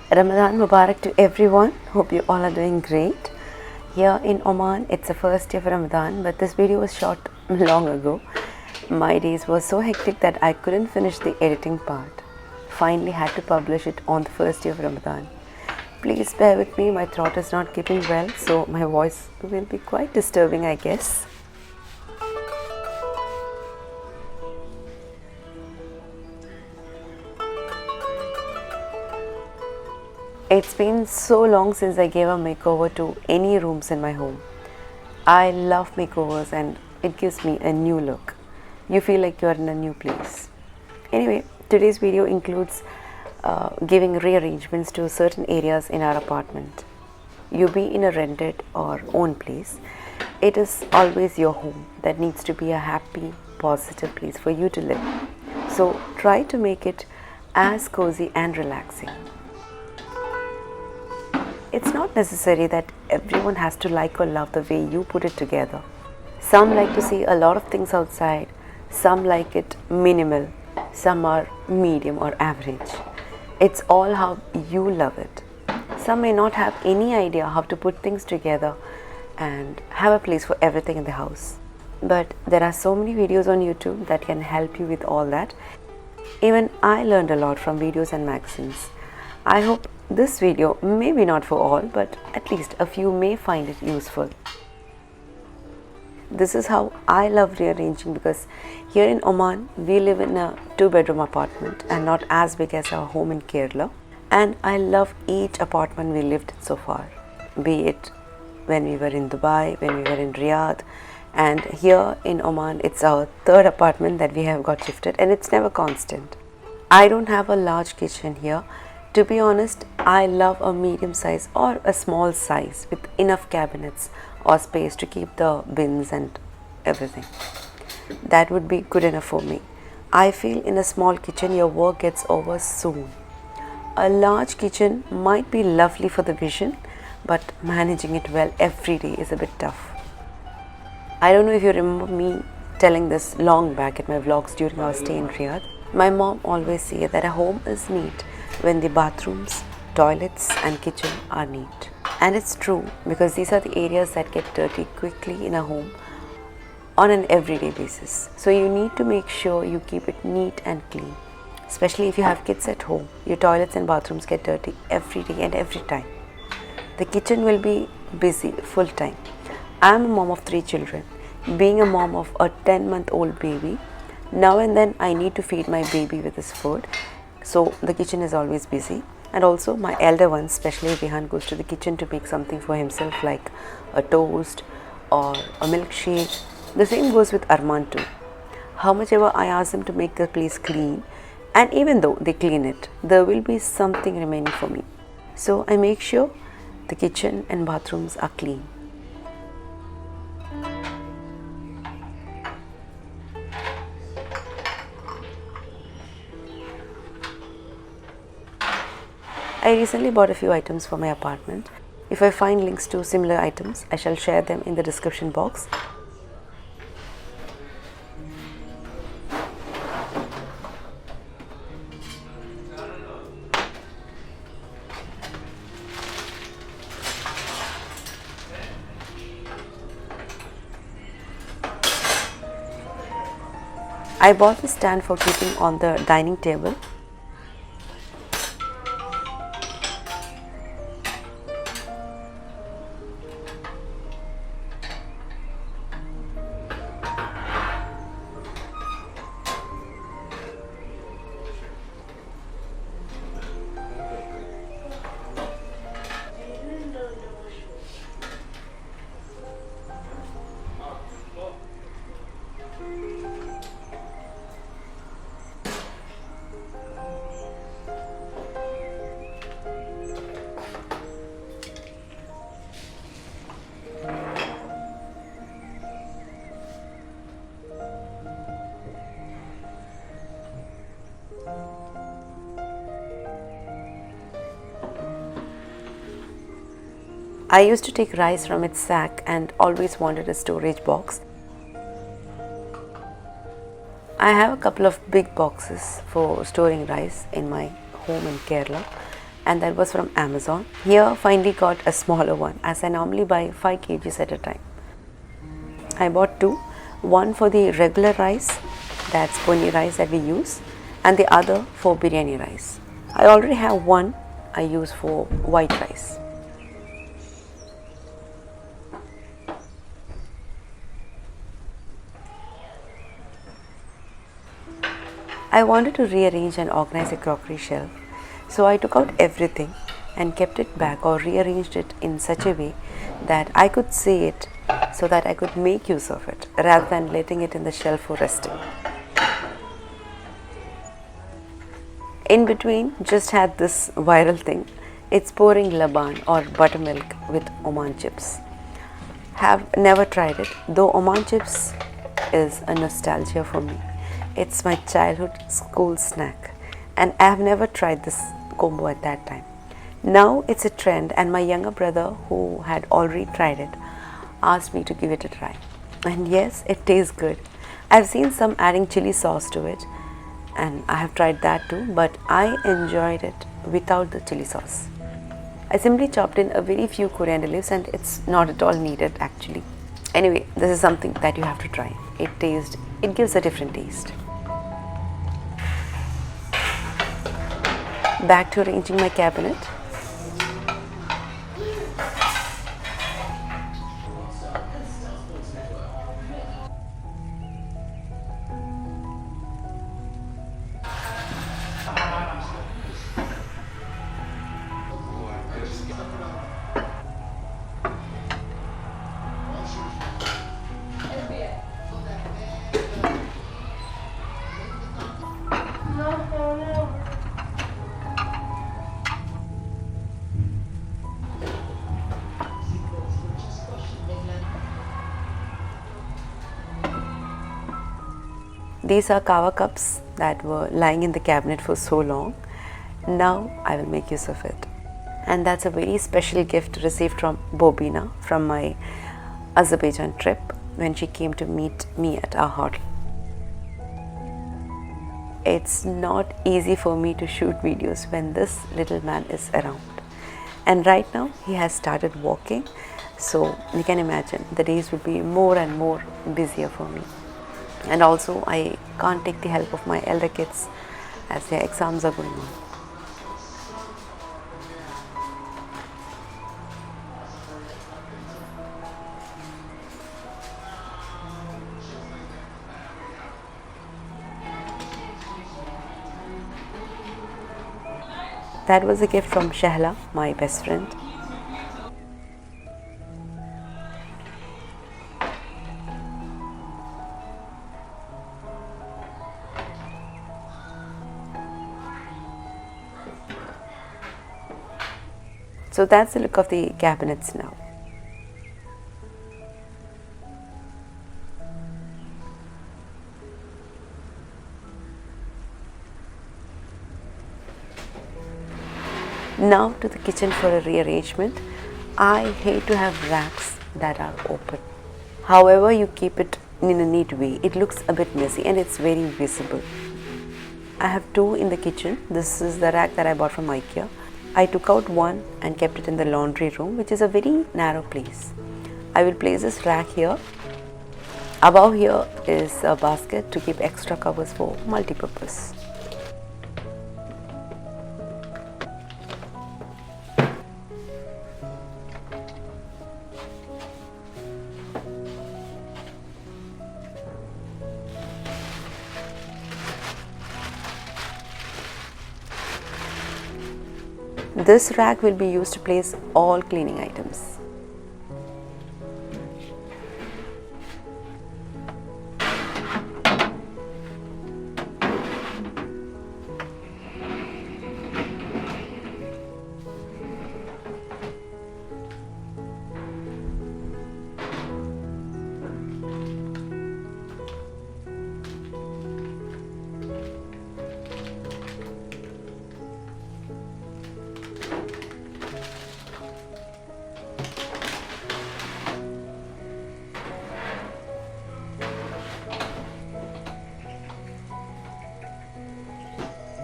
Ramadan Mubarak to everyone. Hope you all are doing great. Here in Oman, it's the first day of Ramadan, but this video was shot long ago. My days were so hectic that I couldn't finish the editing part. Finally had to publish it on the first day of Ramadan. Please bear with me, my throat is not keeping well, so my voice will be quite disturbing, I guess. It's been so long since I gave a makeover to any rooms in my home. I love makeovers and it gives me a new look. You feel like you're in a new place. Anyway, today's video includes giving rearrangements to certain areas in our apartment. You be in a rented or own place, it is always your home that needs to be a happy, positive place for you to live. So try to make it as cozy and relaxing. It's not necessary that everyone has to like or love the way you put it together. Some like to see a lot of things outside, some like it minimal, some are medium or average. It's all how you love it. Some may not have any idea how to put things together and have a place for everything in the house. But there are so many videos on YouTube that can help you with all that. Even I learned a lot from videos and magazines. I hope this video, maybe not for all, but at least a few may find it useful. This is how I love rearranging, because here in Oman, we live in a 2-bedroom apartment and not as big as our home in Kerala. And I love each apartment we lived in so far, be it when we were in Dubai, when we were in Riyadh, and here in Oman, it's our 3rd apartment that we have got shifted, and it's never constant. I don't have a large kitchen here. To be honest, I love a medium size or a small size with enough cabinets or space to keep the bins and everything. That would be good enough for me. I feel in a small kitchen your work gets over soon. A large kitchen might be lovely for the vision, but managing it well every day is a bit tough. I don't know if you remember me telling this long back at my vlogs during our stay in Riyadh. My mom always said that a home is neat when the bathrooms, toilets and kitchen are neat. And it's true, because these are the areas that get dirty quickly in a home on an everyday basis. So you need to make sure you keep it neat and clean. Especially if you have kids at home, your toilets and bathrooms get dirty every day and every time. The kitchen will be busy full time. I'm a mom of 3 children. Being a mom of a 10-month-old baby, now and then I need to feed my baby with his food. So the kitchen is always busy. And also my elder one, especially Rehan, goes to the kitchen to make something for himself like a toast or a milkshake. The same goes with Arman too. How much ever I ask them to make the place clean, and even though they clean it, there will be something remaining for me. So I make sure the kitchen and bathrooms are clean. I recently bought a few items for my apartment. If I find links to similar items, I shall share them in the description box. I bought the stand for keeping on the dining table. I used to take rice from its sack and always wanted a storage box. I have a couple of big boxes for storing rice in my home in Kerala, and that was from Amazon. Here finally got a smaller one as I normally buy 5 kgs at a time. I bought two, one for the regular rice, that's poni rice that we use, and the other for biryani rice. I already have one I use for white rice. I wanted to rearrange and organize a crockery shelf, so I took out everything and kept it back or rearranged it in such a way that I could see it so that I could make use of it rather than letting it in the shelf for resting. In between, just had this viral thing. It's pouring laban or buttermilk with Oman chips. Have never tried it, though Oman chips is a nostalgia for me. It's my childhood school snack, and I have never tried this combo at that time. Now it's a trend, and my younger brother, who had already tried it, asked me to give it a try. And yes, it tastes good. I've seen some adding chili sauce to it, and I have tried that too, but I enjoyed it without the chili sauce. I simply chopped in a very few coriander leaves, and it's not at all needed actually. Anyway, this is something that you have to try. It gives a different taste. Back to arranging my cabinet. These are kava cups that were lying in the cabinet for so long. Now I will make use of it. And that's a very special gift received from Bobina from my Azerbaijan trip when she came to meet me at our hotel. It's not easy for me to shoot videos when this little man is around. And right now he has started walking, so you can imagine the days will be more and more busier for me. And also I can't take the help of my elder kids as their exams are going on. That was a gift from Shahla, my best friend. So that's the look of the cabinets now. Now to the kitchen for a rearrangement. I hate to have racks that are open. However you keep it in a neat way, it looks a bit messy and it's very visible. I have two in the kitchen. This is the rack that I bought from IKEA. I took out one and kept it in the laundry room, which is a very narrow place. I will place this rack here. Above here is a basket to keep extra covers for multi-purpose. This rack will be used to place all cleaning items.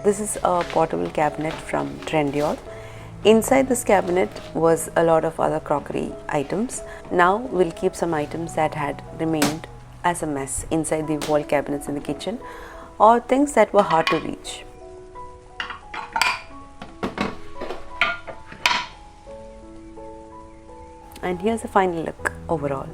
This is a portable cabinet from Trendyol. Inside this cabinet was a lot of other crockery items. Now we'll keep some items that had remained as a mess inside the wall cabinets in the kitchen, or things that were hard to reach. And here's the final look overall.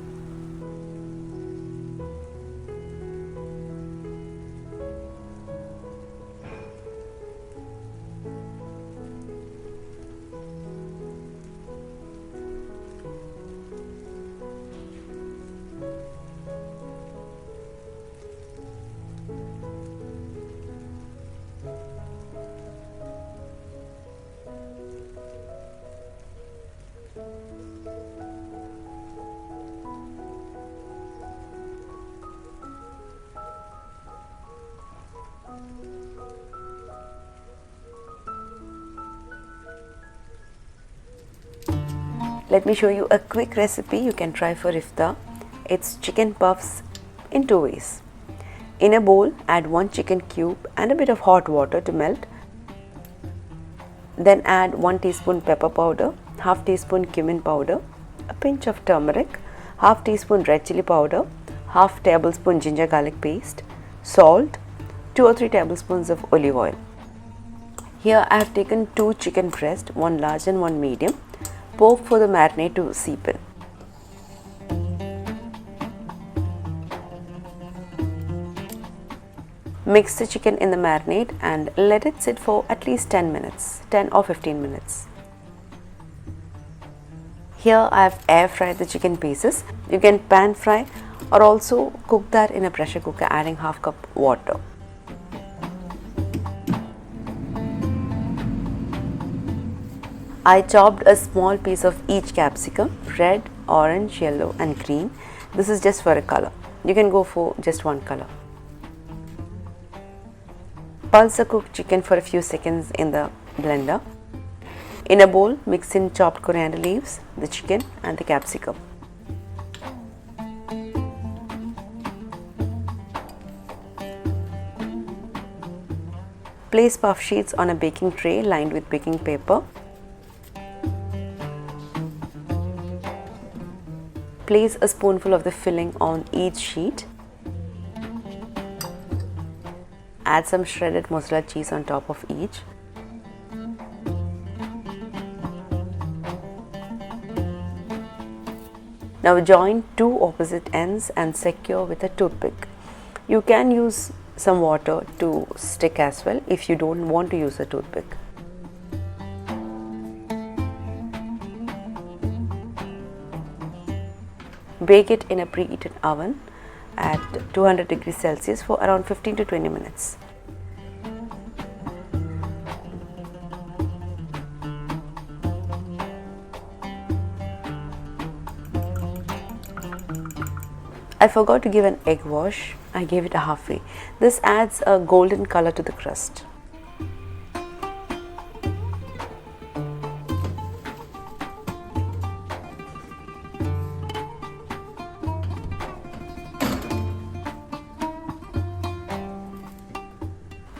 Let me show you a quick recipe you can try for iftar. It's chicken puffs in two ways. In a bowl, add 1 chicken cube and a bit of hot water to melt. Then add 1 teaspoon pepper powder, half teaspoon cumin powder, a pinch of turmeric, half teaspoon red chilli powder, half tablespoon ginger garlic paste, salt, 2 or 3 tablespoons of olive oil. Here I have taken 2 chicken breasts, 1 large and 1 medium. Poke for the marinade to seep in. Mix the chicken in the marinade and let it sit for at least 10 minutes, 10 or 15 minutes. Here I have air fried the chicken pieces. You can pan fry or also cook that in a pressure cooker, adding half cup water. I chopped a small piece of each capsicum, red, orange, yellow and green. This is just for a color. You can go for just one color. Pulse the cooked chicken for a few seconds in the blender. In a bowl, mix in chopped coriander leaves, the chicken and the capsicum. Place puff sheets on a baking tray lined with baking paper. Place a spoonful of the filling on each sheet. Add some shredded mozzarella cheese on top of each. Now join 2 opposite ends and secure with a toothpick. You can use some water to stick as well if you don't want to use a toothpick. Bake it in a preheated oven at 200 degrees Celsius for around 15 to 20 minutes. I forgot to give an egg wash. I gave it a halfway. This adds a golden color to the crust.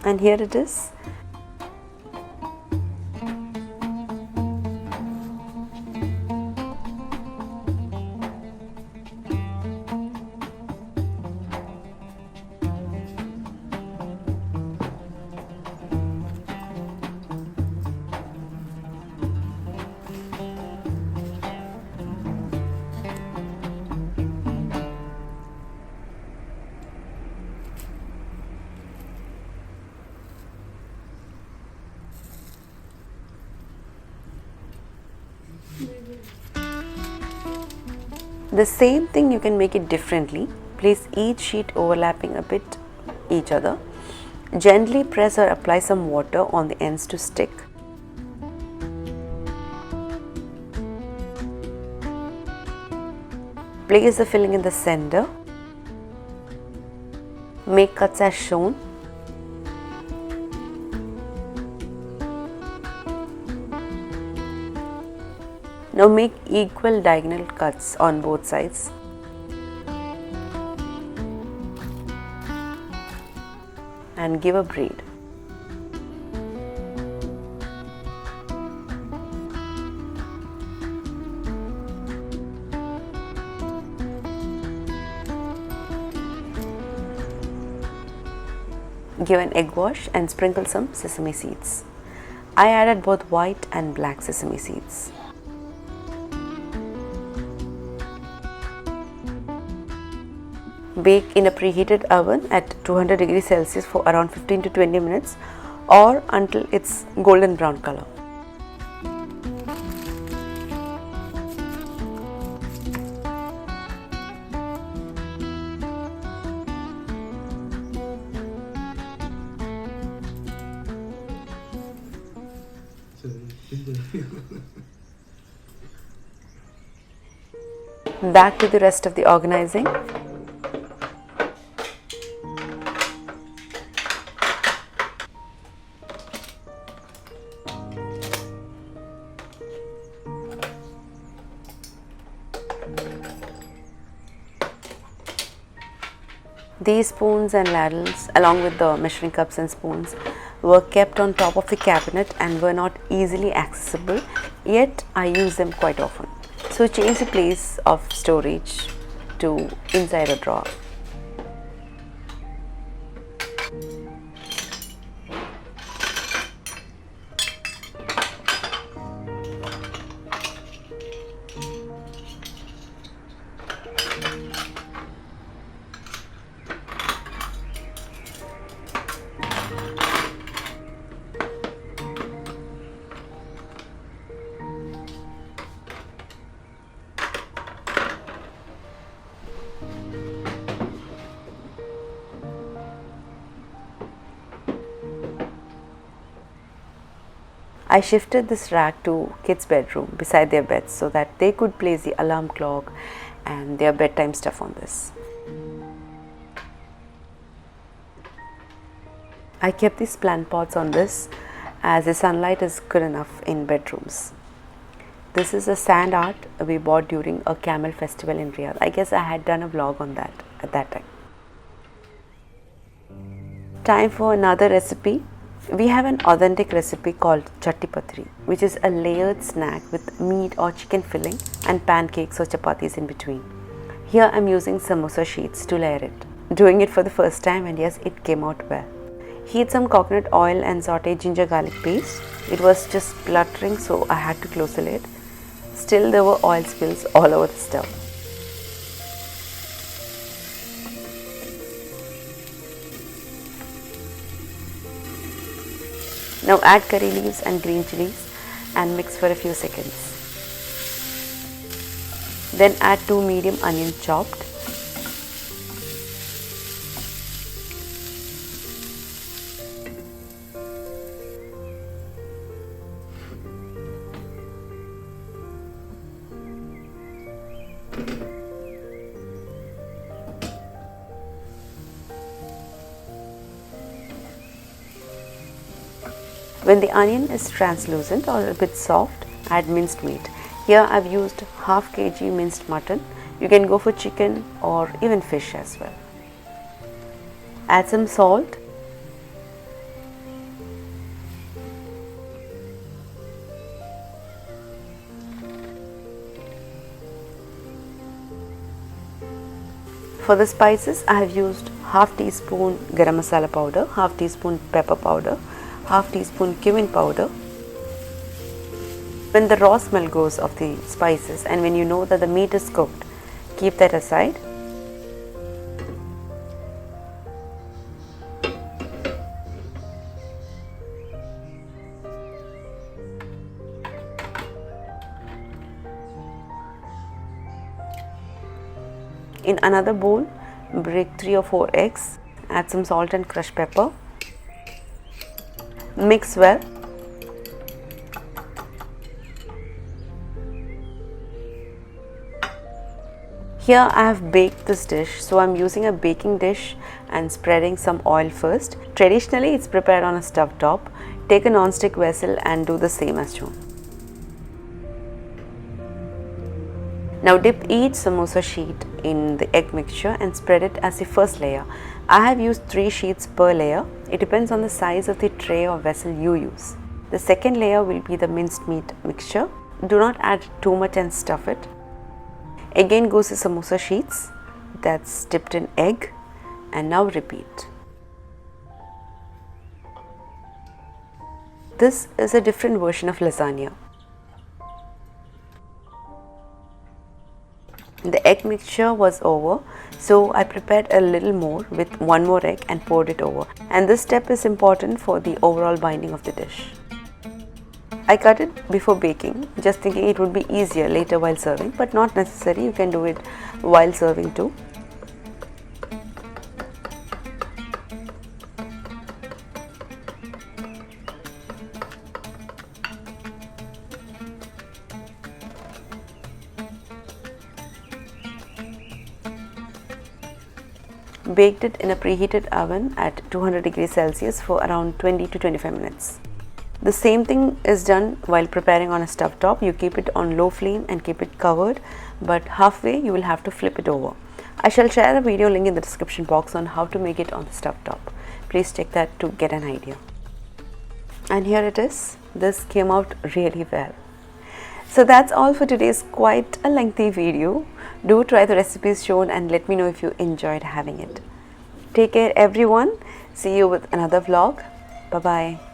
And here it is. The same thing you can make it differently. Place each sheet overlapping a bit each other. Gently press or apply some water on the ends to stick. Place the filling in the center. Make cuts as shown. Now make equal diagonal cuts on both sides. And give a braid. Give an egg wash and sprinkle some sesame seeds. I added both white and black sesame seeds. Bake in a preheated oven at 200 degrees Celsius for around 15 to 20 minutes or until it's golden brown color. Back to the rest of the organizing. These spoons and ladles, along with the measuring cups and spoons, were kept on top of the cabinet and were not easily accessible, yet I use them quite often. So change the place of storage to inside a drawer. I shifted this rack to kids' bedroom beside their beds so that they could place the alarm clock and their bedtime stuff on this. I kept these plant pots on this as the sunlight is good enough in bedrooms. This is a sand art we bought during a camel festival in Riyadh. I guess I had done a vlog on that at that time. Time for another recipe. We have an authentic recipe called Chattipathiri, which is a layered snack with meat or chicken filling and pancakes or chapatis in between. Here I'm using samosa sheets to layer it. Doing it for the first time, and yes, it came out well. Heat some coconut oil and saute ginger garlic paste. It was just spluttering, so I had to close the lid. Still there were oil spills all over the stove. Now add curry leaves and green chilies and mix for a few seconds. Then add 2 medium onions chopped. When the onion is translucent or a bit soft, add minced meat. Here I've used half kg minced mutton. You can go for chicken or even fish as well. Add some salt. For the spices, I have used half teaspoon garam masala powder, half teaspoon pepper powder, half teaspoon cumin powder. When the raw smell goes of the spices and when you know that the meat is cooked, keep that aside. In another bowl, break 3 or 4 eggs, add some salt and crushed pepper. Mix well. Here I have baked this dish, so I am using a baking dish and spreading some oil first. Traditionally it's prepared on a stove top. Take a non-stick vessel and do the same as shown. Now dip each samosa sheet in the egg mixture and spread it as the first layer. I have used 3 sheets per layer. It depends on the size of the tray or vessel you use. The second layer will be the minced meat mixture. Do not add too much and stuff it. Again goes the samosa sheets that's dipped in egg, and now repeat. this is a different version of lasagna. The egg mixture was over, so I prepared a little more with one more egg and poured it over. And this step is important for the overall binding of the dish. I cut it before baking, just thinking it would be easier later while serving, but not necessary. You can do it while serving too. Baked it in a preheated oven at 200 degrees Celsius for around 20 to 25 minutes. The same thing is done while preparing on a stove top. You keep it on low flame and keep it covered, but halfway you will have to flip it over. I shall share a video link in the description box on how to make it on the stove top. Please check that to get an idea. And here it is. This came out really well. So that's all for today's quite a lengthy video. Do try the recipes shown and let me know if you enjoyed having it. Take care everyone. See you with another vlog. Bye bye.